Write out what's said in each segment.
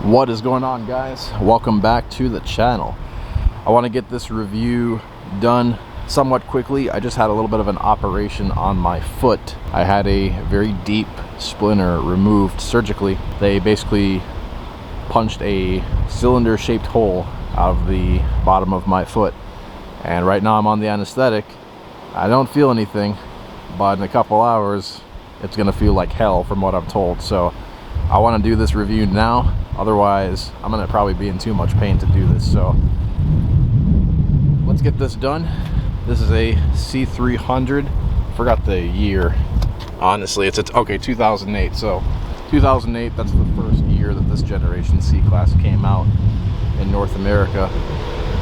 What is going on, guys? Welcome back to the channel. I want to get this review done somewhat quickly. I just had a little bit of an operation on my foot. I had a very deep splinter removed surgically. They basically punched a cylinder shaped hole out of the bottom of my foot, and right now I'm on the anesthetic. I don't feel anything, but in a couple hours it's gonna feel like hell from what I'm told. So I want to do this review now, otherwise I'm gonna probably be in too much pain to do this. So let's get this done. This is a C300. Forgot the year. Honestly, it's okay, 2008. So 2008, that's the first year that this generation C-Class came out in North America.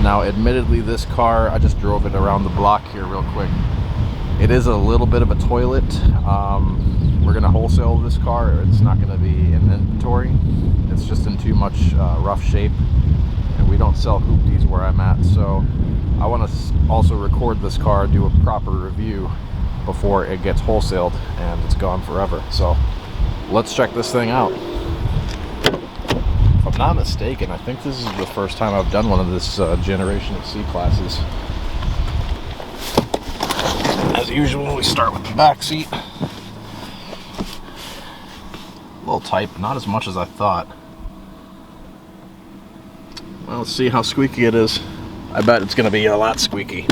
Now, admittedly, this car, I just drove it around the block here real quick. It is a little bit of a toilet. We're gonna wholesale this car. It's not gonna be in inventory. It's just in too much rough shape, and we don't sell hoopties where I'm at. So I want to also record this car, do a proper review before it gets wholesaled and it's gone forever. So let's check this thing out. If I'm not mistaken, I think this is the first time I've done one of this generation of C-Classes. As usual, we start with the back seat. A little tight, but not as much as I thought. Well, let's see how squeaky it is. I bet it's going to be a lot squeaky.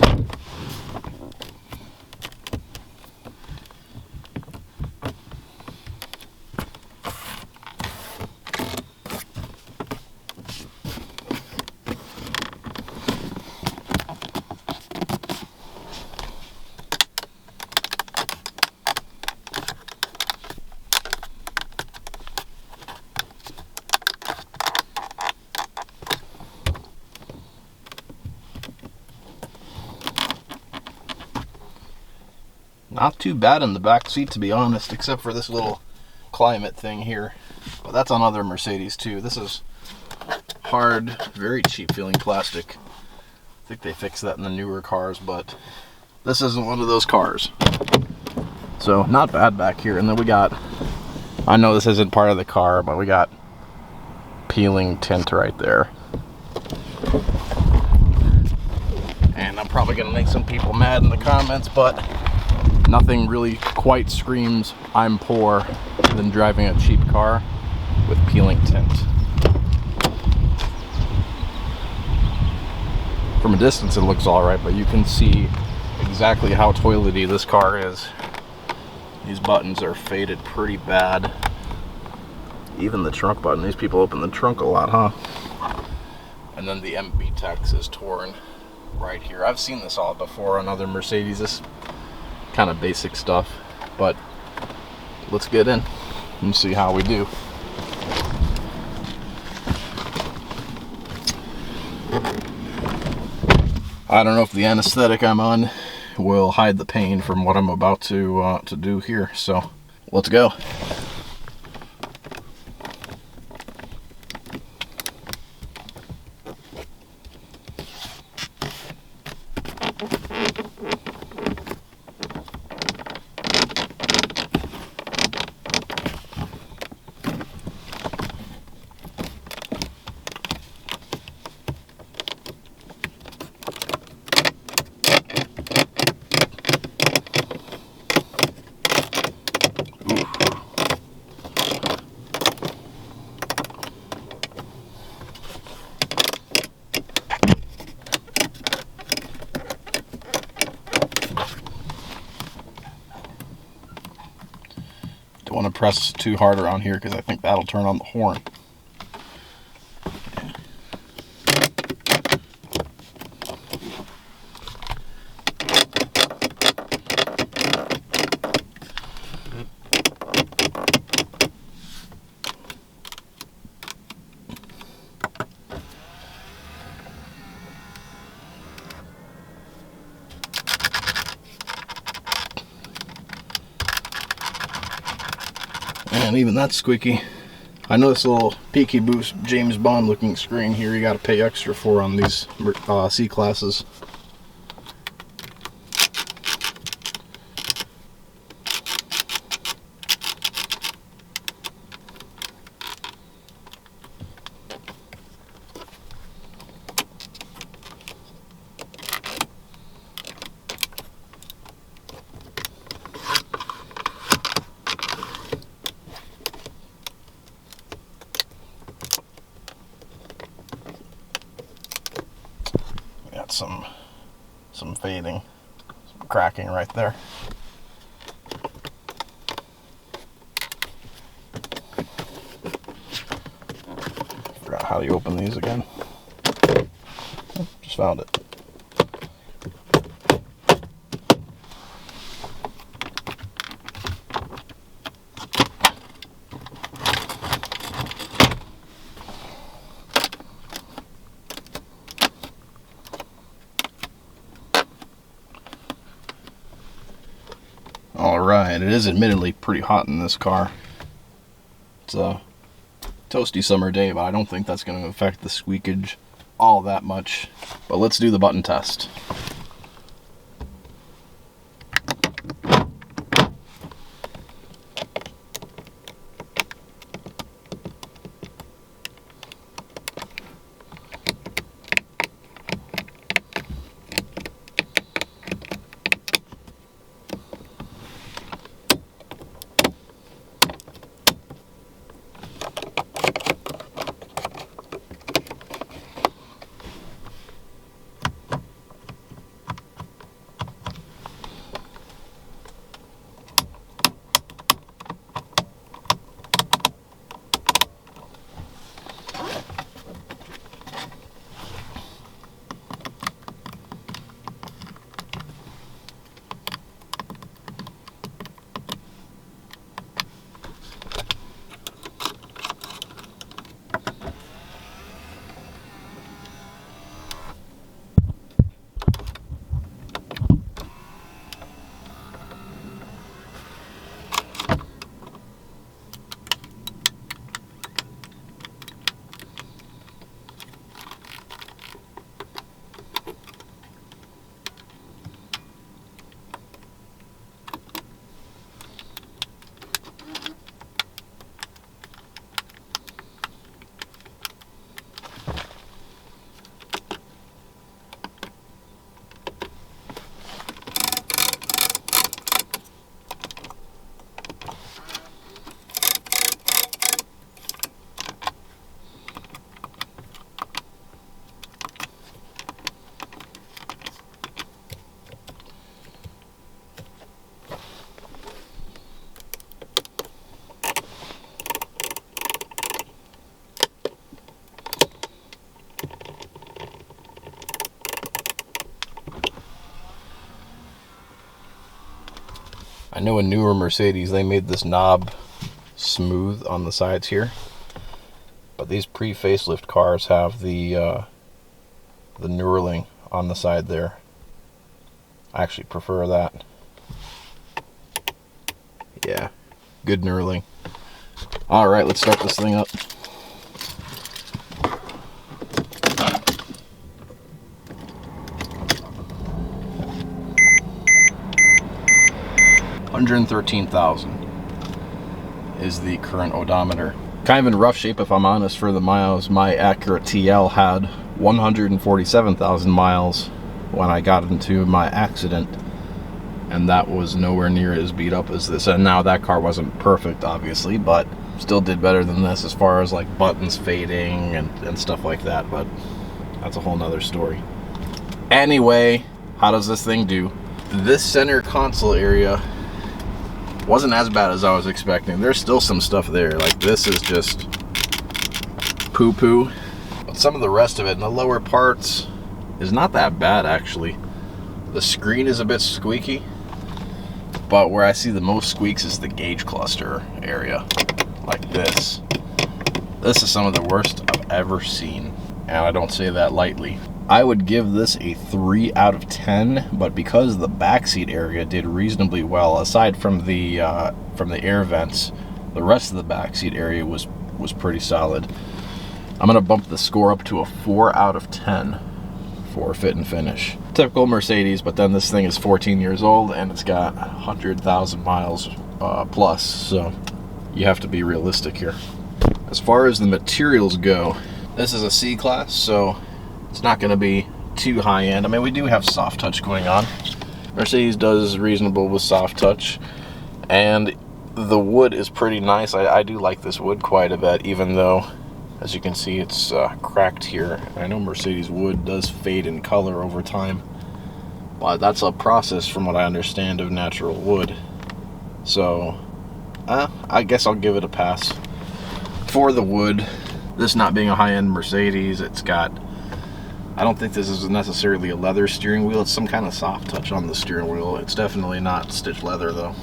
Not too bad in the back seat, to be honest, except for this little climate thing here. But that's on other Mercedes too. This is hard, very cheap feeling plastic. I think they fixed that in the newer cars, but this isn't one of those cars. So not bad back here. And then we got, I know this isn't part of the car, but we got peeling tint right there. And I'm probably gonna make some people mad in the comments, but nothing really quite screams I'm poor than driving a cheap car with peeling tint. From a distance it looks alright, but you can see exactly how toilety this car is. These buttons are faded pretty bad. Even the trunk button. These people open the trunk a lot, huh? And then the MB text is torn right here. I've seen this all before on other Mercedes. This kind of basic stuff, but let's get in and see how we do. I don't know if the anesthetic I'm on will hide the pain from what I'm about to do here, so let's go. Don't want to press too hard around here because I think that'll turn on the horn. And even that's squeaky. I know this little Peaky Boost James Bond looking screen here you got to pay extra for on these C-Classes. some fading, some cracking right there. Forgot how you open these again. Oh, just found it. Alright, it is admittedly pretty hot in this car. It's a toasty summer day, but I don't think that's going to affect the squeakage all that much. But let's do the button test. I know a newer Mercedes, they made this knob smooth on the sides here, but these pre-facelift cars have the knurling on the side there. I actually prefer that. Yeah, good knurling. All right, let's start this thing up. $113,000 is the current odometer. Kind of in rough shape, if I'm honest, for the miles. My Acura TL had 147,000 miles when I got into my accident, and that was nowhere near as beat up as this. And now that car wasn't perfect, obviously, but still did better than this as far as like buttons fading and stuff like that, but that's a whole nother story. Anyway, how does this thing do? This center console area wasn't as bad as I was expecting. There's still some stuff there. Like, this is just poo-poo. But some of the rest of it in the lower parts is not that bad, actually. The screen is a bit squeaky, but where I see the most squeaks is the gauge cluster area. Like this. This is some of the worst I've ever seen, and I don't say that lightly. I would give this a 3 out of 10, but because the backseat area did reasonably well, aside from the air vents, the rest of the backseat area was pretty solid. I'm going to bump the score up to a 4 out of 10 for fit and finish. Typical Mercedes, but then this thing is 14 years old and it's got 100,000 miles plus, so you have to be realistic here. As far as the materials go, this is a C-Class, so it's not going to be too high-end. I mean, we do have soft touch going on. Mercedes does reasonable with soft touch, and the wood is pretty nice. I do like this wood quite a bit, even though As you can see, it's cracked here. I know Mercedes wood does fade in color over time, but that's a process from what I understand of natural wood. So I guess I'll give it a pass for the wood. This not being a high-end Mercedes, it's got, I don't think this is necessarily a leather steering wheel. It's some kind of soft touch on the steering wheel. It's definitely not stitched leather though.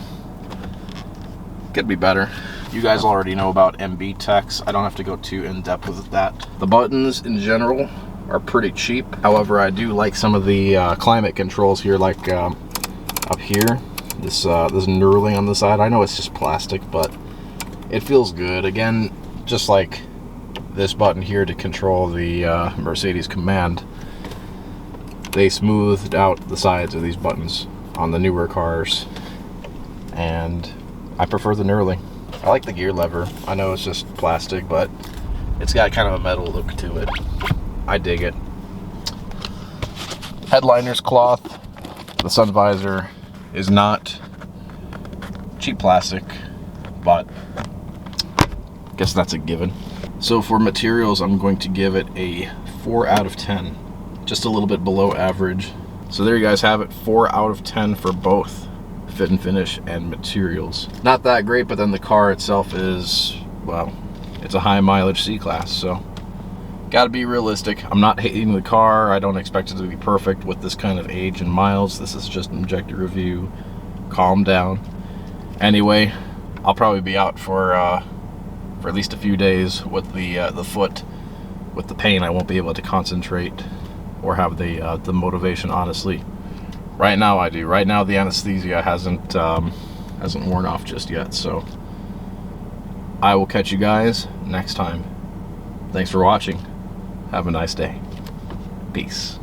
Could be better. You guys already know about MB Techs. I don't have to go too in-depth with that. The buttons in general are pretty cheap. However, I do like some of the climate controls here, like up here. This knurling on the side. I know it's just plastic, but it feels good. Again, just like this button here to control the Mercedes command, they smoothed out the sides of these buttons on the newer cars, and I prefer the knurling. I like the gear lever. I know it's just plastic, but it's got kind of a metal look to it. I dig it. Headliner's cloth. The sun visor is not cheap plastic, but I guess that's a given. So for materials, I'm going to give it a 4 out of 10. Just a little bit below average. So there you guys have it, 4 out of 10 for both fit and finish and materials. Not that great, but then the car itself is, well, it's a high mileage C-Class, so gotta be realistic. I'm not hating the car. I don't expect it to be perfect with this kind of age and miles. This is just an objective review. Calm down. Anyway, I'll probably be out for at least a few days with the foot. With the pain, I won't be able to concentrate or have the motivation, honestly. Right now I do. Right now the anesthesia hasn't worn off just yet, so I will catch you guys next time. Thanks for watching. Have a nice day. Peace.